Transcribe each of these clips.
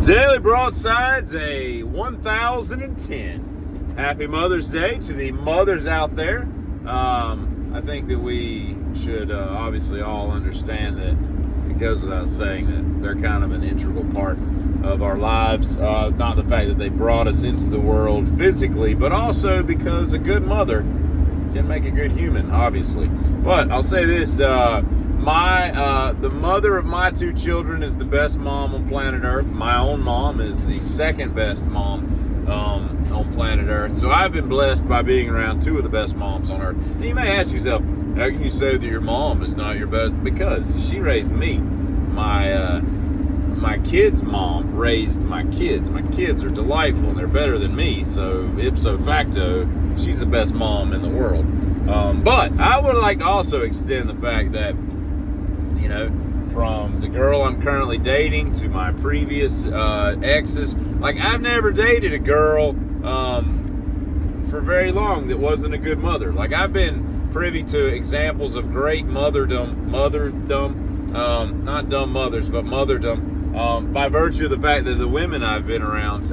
Daily Broadside, day 1010. Happy Mother's Day to the mothers out there. I think that we should obviously all understand that it goes without saying that they're kind of an integral part of our lives. Not the fact that they brought us into the world physically, but also because a good mother can make a good human, obviously. But I'll say this, the mother of my two children is the best mom on planet Earth. My own mom is the second best mom on planet Earth. So I've been blessed by being around two of the best moms on Earth. And you may ask yourself, how can you say that your mom is not your best? Because she raised me. My kids' mom raised my kids. My kids are delightful and they're better than me. So ipso facto, she's the best mom in the world. But I would like to also extend the fact that, you know, from the girl I'm currently dating to my previous exes, like I've never dated a girl for very long that wasn't a good mother. Like I've been privy to examples of great motherdom, not dumb mothers, but motherdom, by virtue of the fact that the women I've been around,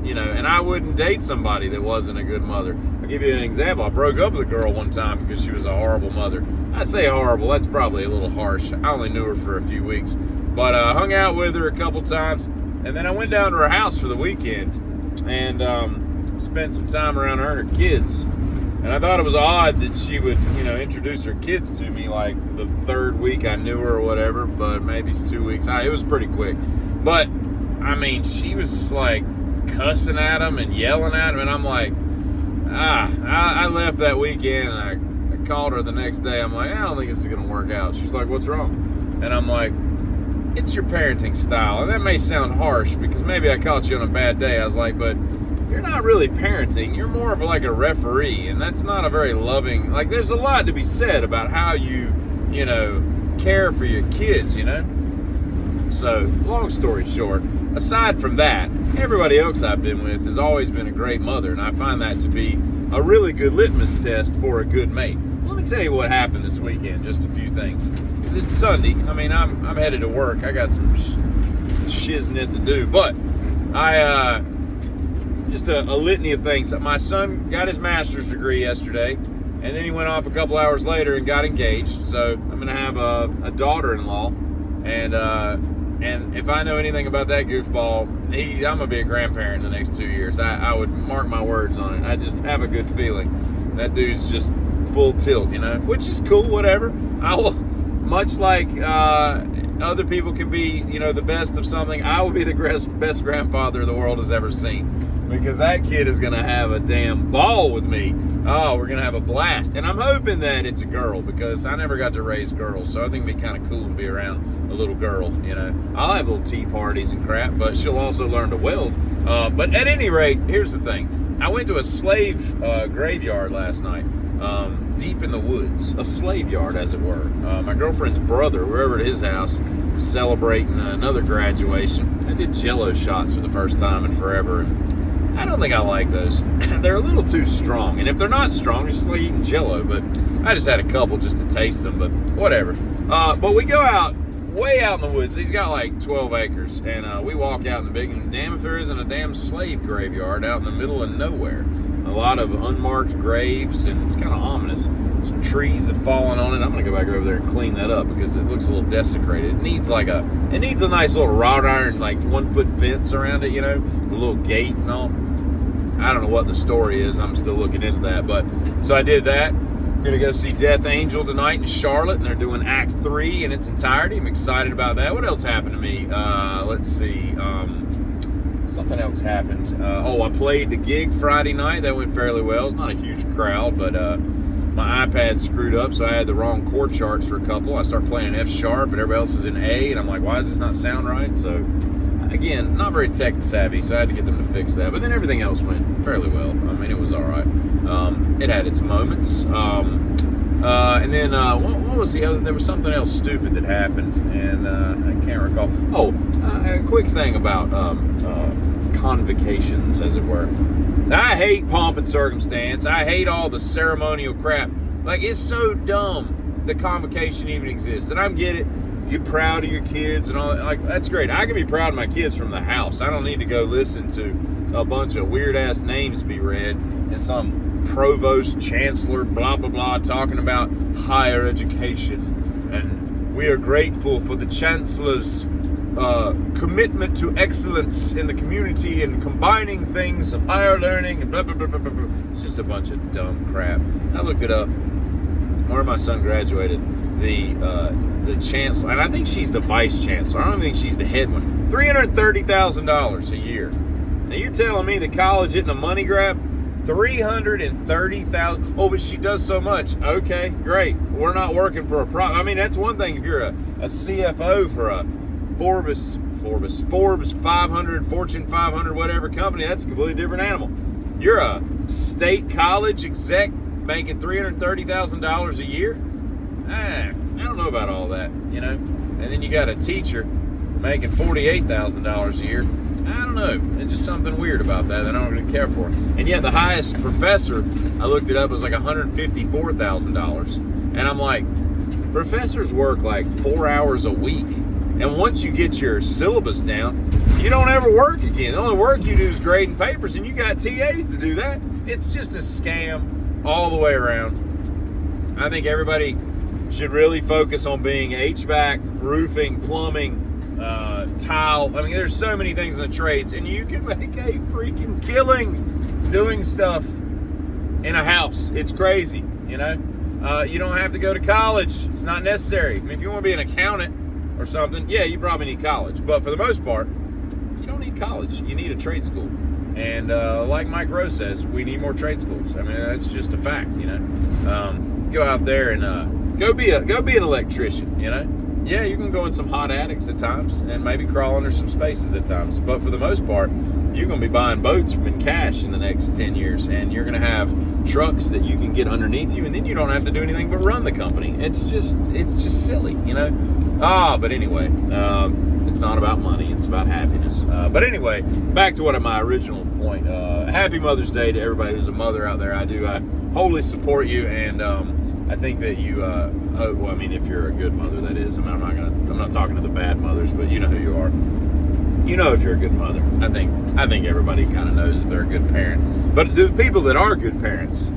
you know, and I wouldn't date somebody that wasn't a good mother. I'll give you an example. I broke up with a girl one time because she was a horrible mother. I say horrible, that's probably a little harsh. I only knew her for a few weeks, but I hung out with her a couple times, and then I went down to her house for the weekend and spent some time around her and her kids. And I thought it was odd that she would, you know, introduce her kids to me like the third week I knew her or whatever, but maybe it's 2 weeks. It was pretty quick. But, I mean, she was just like cussing at them and yelling at them, and I'm like, I left that weekend and I called her the next day. I'm like, I don't think this is going to work out. She's like, what's wrong? And I'm like, it's your parenting style. And that may sound harsh because maybe I caught you on a bad day. I was like, but you're not really parenting. You're more of like a referee, and that's not a very loving, like there's a lot to be said about how you know, care for your kids, you know? So, long story short, aside from that, everybody else I've been with has always been a great mother, and I find that to be a really good litmus test for a good mate. Let me tell you what happened this weekend, just a few things. It's Sunday. I mean, I'm headed to work. I got some shiznit to do, but just a litany of things. My son got his master's degree yesterday, and then he went off a couple hours later and got engaged. So I'm going to have a daughter-in-law, and if I know anything about that goofball, I'm going to be a grandparent in the next 2 years. I would mark my words on it. I just have a good feeling. That dude's just full tilt, you know, which is cool, whatever. I will, much like other people can be, you know, the best of something, I will be the best grandfather the world has ever seen. Because that kid is going to have a damn ball with me. Oh, we're going to have a blast. And I'm hoping that it's a girl, because I never got to raise girls. So I think it'd be kind of cool to be around a little girl, you know. I'll have little tea parties and crap, but she'll also learn to weld. But at any rate, here's the thing. I went to a slave graveyard last night, deep in the woods. A slave yard, as it were. My girlfriend's brother, we were over at his house, celebrating another graduation. I did Jell-O shots for the first time in forever, and I don't think I like those. They're a little too strong. And if they're not strong, just like eating Jell-O. But I just had a couple just to taste them, but whatever. But we go out, way out in the woods. He's got like 12 acres. And we walk out in the big, and damn if there isn't a damn slave graveyard out in the middle of nowhere. A lot of unmarked graves, and it's kind of ominous. Some trees have fallen on it. I'm going to go back over there and clean that up because it looks a little desecrated. It needs a nice little wrought iron, like 1 foot fence around it, you know, a little gate and all. I don't know what the story is. I'm still looking into that. But so I did that. Gonna go see Death Angel tonight in Charlotte, and they're doing Act 3 in its entirety. I'm excited about that. What else happened to me? Let's see. Something else happened. I played the gig Friday night. That went fairly well. It's not a huge crowd, but my iPad screwed up, so I had the wrong chord charts for a couple. I started playing F sharp, and everybody else is in A, and I'm like, why does this not sound right? So again, not very tech savvy, so I had to get them to fix that. But then everything else went fairly well. I mean, it was all right. It had its moments. And then what was the other? There was something else stupid that happened, and I can't recall. A quick thing about convocations, as it were. I hate pomp and circumstance. I hate all the ceremonial crap. Like, it's so dumb that convocation even exists. And I get it. get proud of your kids and all that. Like, that's great. I can be proud of my kids from the house. I don't need to go listen to a bunch of weird-ass names be read and some provost, chancellor, blah, blah, blah, talking about higher education. And we are grateful for the chancellor's commitment to excellence in the community and combining things of higher learning and blah, blah, blah, blah, blah, blah. It's just a bunch of dumb crap. I looked it up. Where my son graduated, the chancellor, and I think she's the vice chancellor. I don't think she's the head one. $330,000 a year. Now you're telling me the college isn't a money grab? $330,000. Oh, but she does so much. Okay, great. We're not working for a profit. I mean, that's one thing if you're a CFO for a Forbes 500, Fortune 500, whatever company. That's a completely different animal. You're a state college exec making $330,000 a year. I don't know about all that, you know. And then you got a teacher making $48,000 a year. I don't know. There's just something weird about that I don't really care for. And yet the highest professor, I looked it up, was like $154,000. And I'm like, professors work like 4 hours a week. And once you get your syllabus down, you don't ever work again. The only work you do is grading papers, and you got TAs to do that. It's just a scam all the way around. I think everybody should really focus on being HVAC, roofing, plumbing, tile. I mean, there's so many things in the trades, and you can make a freaking killing doing stuff in a house. It's crazy, you know. You don't have to go to college. It's not necessary. I mean, if you want to be an accountant or something, yeah, you probably need college. But for the most part, you don't need college. You need a trade school. And like Mike Rose says, we need more trade schools. I mean, that's just a fact, you know. Go out there and go be an electrician, you know. Yeah, you can go in some hot attics at times and maybe crawl under some spaces at times. But for the most part, you're going to be buying boats in cash in the next 10 years. And you're going to have trucks that you can get underneath you. And then you don't have to do anything but run the company. It's just silly, you know. But anyway, it's not about money. It's about happiness. But anyway, back to my original point. Happy Mother's Day to everybody who's a mother out there. I wholly support you, and I think that you. Well, I mean, if you're a good mother, that is. I mean, I'm not talking to the bad mothers, but you know who you are. You know if you're a good mother. I think everybody kind of knows if they're a good parent. But to the people that are good parents,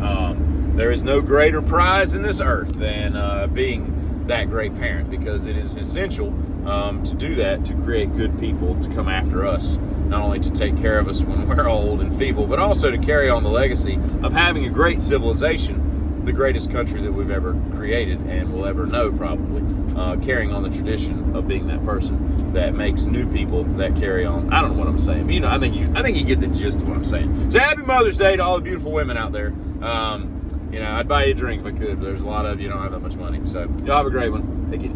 there is no greater prize in this earth than being that great parent, because it is essential to do that, to create good people to come after us, not only to take care of us when we're old and feeble, but also to carry on the legacy of having a great civilization, the greatest country that we've ever created and will ever know, probably, carrying on the tradition of being that person that makes new people that carry on. I don't know what I'm saying, but, you know, I think you get the gist of what I'm saying. So happy Mother's Day to all the beautiful women out there. You know, I'd buy you a drink if I could, but there's a lot of you don't have that much money. So y'all have a great one. Thank you.